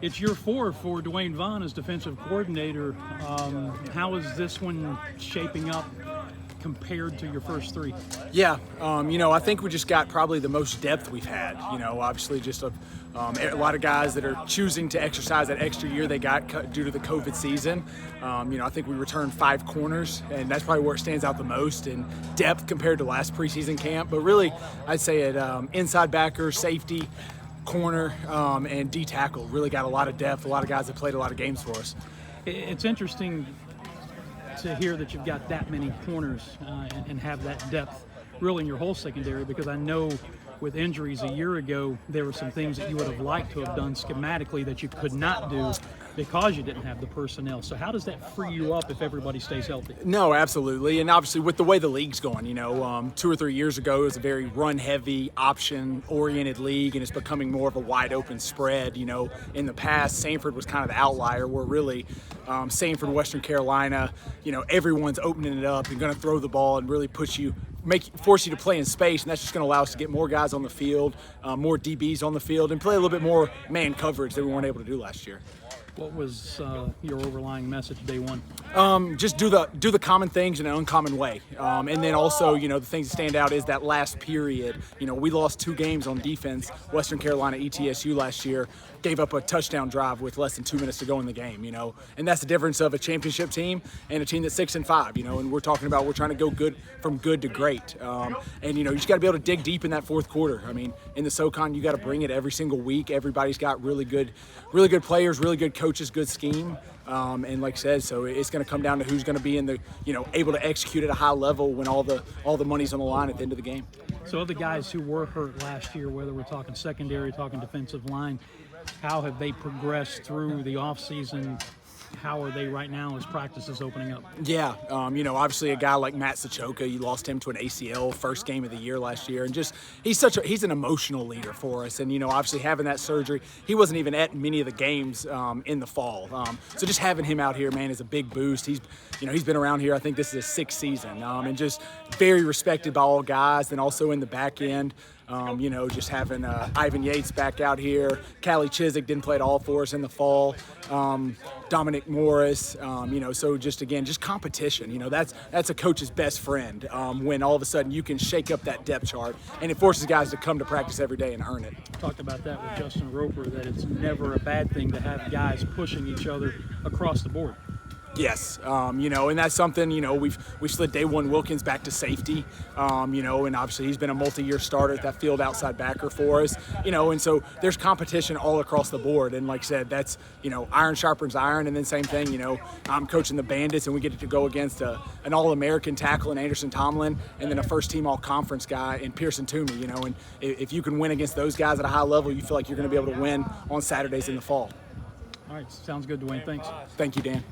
It's year 4 for Duane Vaughn as defensive coordinator. How is this one shaping up compared to your first 3? Yeah, I think we just got probably the most depth we've had. Obviously just a lot of guys that are choosing to exercise that extra year they got due to the COVID season. I think we returned 5 corners, and that's probably where it stands out the most in depth compared to last preseason camp. But really, I'd say at inside backer, safety, corner, and D tackle really got a lot of depth, a lot of guys that played a lot of games for us. It's interesting to hear that you've got that many corners and have that depth really in your whole secondary, because I know with injuries a year ago, there were some things that you would have liked to have done schematically that you could not do because you didn't have the personnel. So how does that free you up if everybody stays healthy? No, absolutely. And obviously with the way the league's going, 2 or 3 years ago, it was a very run-heavy, option-oriented league, and it's becoming more of a wide-open spread. In the past, Samford was kind of the outlier, where really Samford, Western Carolina, everyone's opening it up and going to throw the ball and really force you to play in space, and that's just going to allow us to get more guys on the field, more DBs on the field, and play a little bit more man coverage that we weren't able to do last year. What was your overlying message day one? Just do the common things in an uncommon way, and then also the things that stand out is that last period. We lost 2 games on defense. Western Carolina, ETSU last year gave up a touchdown drive with less than 2 minutes to go in the game. And that's the difference of a championship team and a team that's 6-5. And we're talking about we're trying to go from good to great. And you just got to be able to dig deep in that fourth quarter. In the SoCon, you got to bring it every single week. Everybody's got really good players, really good coaches, good scheme. And like I said, so it's going to come down to who's going to be in the, able to execute at a high level when all the money's on the line at the end of the game. So of the guys who were hurt last year, whether we're talking secondary, talking defensive line, how have they progressed through the offseason? How are they right now as practice is opening up? Yeah, obviously a guy like Matt Sachoka, you lost him to an ACL first game of the year last year, and just he's an emotional leader for us. And obviously having that surgery, he wasn't even at many of the games in the fall. So just having him out here, man, is a big boost. He's been around here. I think this is his 6th season, and just very respected by all guys. And also in the back end, just having Ivan Yates back out here. Callie Chiswick didn't play at all for us in the fall. Dominic Morris, so just competition. That's a coach's best friend when all of a sudden you can shake up that depth chart, and it forces guys to come to practice every day and earn it. Talked about that with Justin Roper, that it's never a bad thing to have guys pushing each other across the board. Yes, and that's something, we've slid day one Wilkins back to safety, and obviously he's been a multi-year starter at that field outside backer for us, and so there's competition all across the board. And like I said, that's, iron sharpens iron. And then same thing, I'm coaching the Bandits, and we get to go against an All-American tackle in Anderson Tomlin, and then a first-team All-Conference guy in Pearson Toomey, and if you can win against those guys at a high level, you feel like you're going to be able to win on Saturdays in the fall. All right, sounds good, Duane. Thanks. Thank you, Dan.